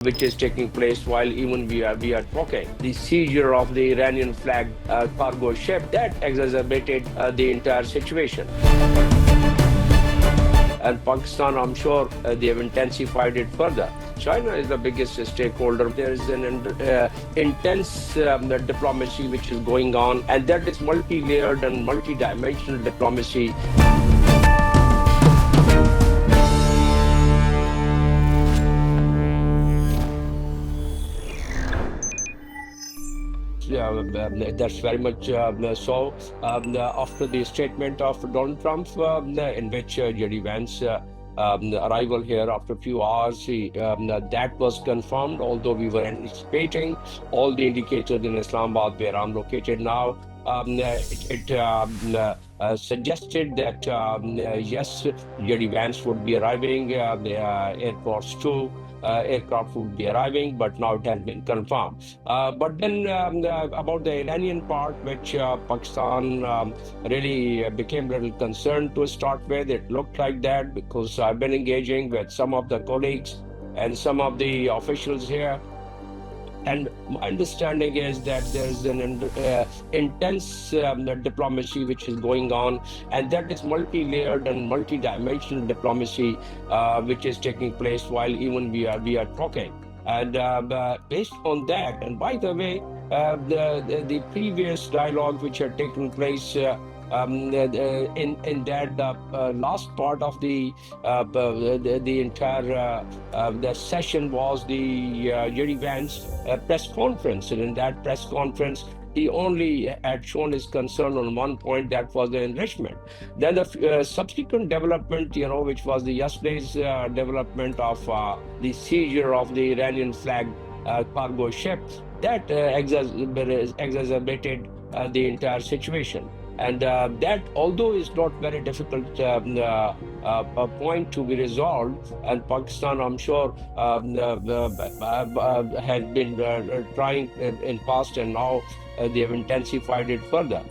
which is taking place while even we are talking. The seizure of the Iranian flag cargo ship that exacerbated the entire situation. And Pakistan, I'm sure they have intensified it further. China is the biggest stakeholder. There is an intense diplomacy which is going on, and that is multi-layered and multi-dimensional diplomacy. That's very much so. After the statement of Donald Trump, in which J.D. Vance arrival here after a few hours, that was confirmed, although we were anticipating all the indicators in Islamabad, where I'm located now. It suggested that yes, J.D. Vance would be arriving, the Air Force 2 aircraft would be arriving, but now it has been confirmed. But then about the Iranian part, which Pakistan really became a little concerned to start with. It looked like that because I've been engaging with some of the colleagues and some of the officials here. And my understanding is that there's an intense diplomacy which is going on, and that is multi-layered and multi-dimensional diplomacy which is taking place while even we are talking. And based on that, and by the way, the previous dialogue which had taken place in that last part of the entire the session was the J.D. Vance press conference, and in that press conference he only had shown his concern on one point, that was the enrichment. Then the subsequent development, which was the yesterday's development of the seizure of the Iranian flag cargo ship, that exacerbated the entire situation. And that, although is not very difficult point to be resolved, and Pakistan, I'm sure, has been trying in past, and now they have intensified it further.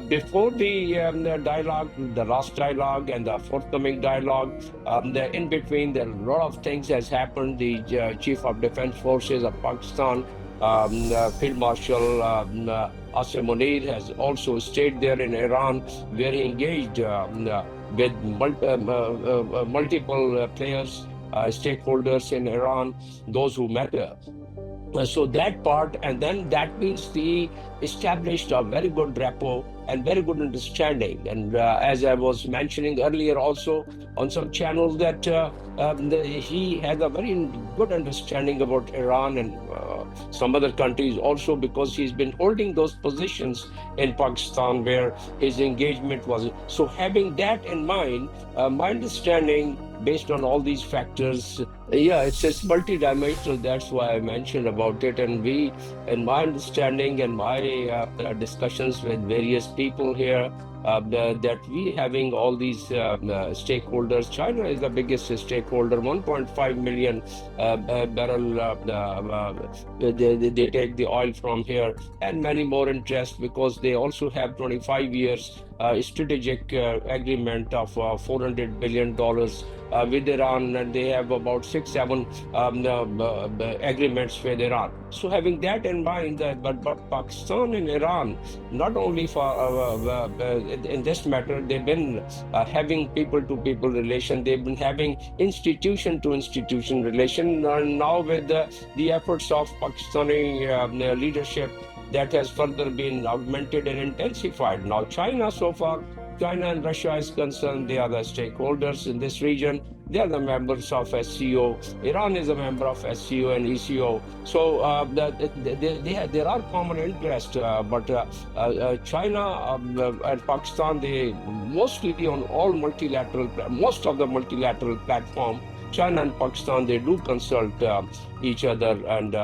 Before the dialogue, the last dialogue and the forthcoming dialogue, in between, there are a lot of things has happened. The Chief of Defense Forces of Pakistan, Field Marshal Asim Munir, has also stayed there in Iran, where he engaged with multiple players, stakeholders in Iran, those who matter. So that part, and then that means he established a very good rapport and very good understanding. And as I was mentioning earlier also on some channels, that he has a very good understanding about Iran and some other countries also, because he's been holding those positions in Pakistan where his engagement was. So having that in mind, my understanding based on all these factors, it's multi-dimensional. That's why I mentioned about it. And we, in my understanding and my discussions with various people here, that we having all these stakeholders. China is the biggest stakeholder, 1.5 million barrel. They take the oil from here, and many more interest, because they also have 25 years strategic agreement of $400 billion with Iran, and they have about 6-7 agreements with Iran. So having that in mind, but Pakistan and Iran, not only for in this matter, they've been having people-to-people relation, they've been having institution-to-institution relation, and now with the efforts of Pakistani leadership, that has further been augmented and intensified. Now China, so far, China and Russia is concerned, they are the stakeholders in this region. They are the members of SCO. Iran is a member of SCO and ECO. So there are common interests, but China and Pakistan, they mostly on all multilateral, most of the multilateral platform, China and Pakistan, they do consult each other, and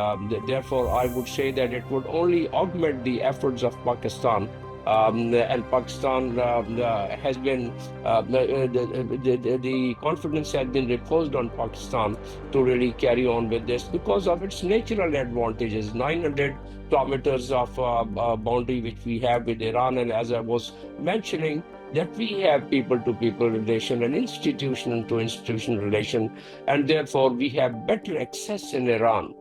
therefore I would say that it would only augment the efforts of Pakistan. And Pakistan has been, the confidence has been reposed on Pakistan to really carry on with this because of its natural advantages. 900 kilometers of boundary which we have with Iran, and as I was mentioning, that we have people-to-people relation and institution-to-institution relation, and therefore we have better access in Iran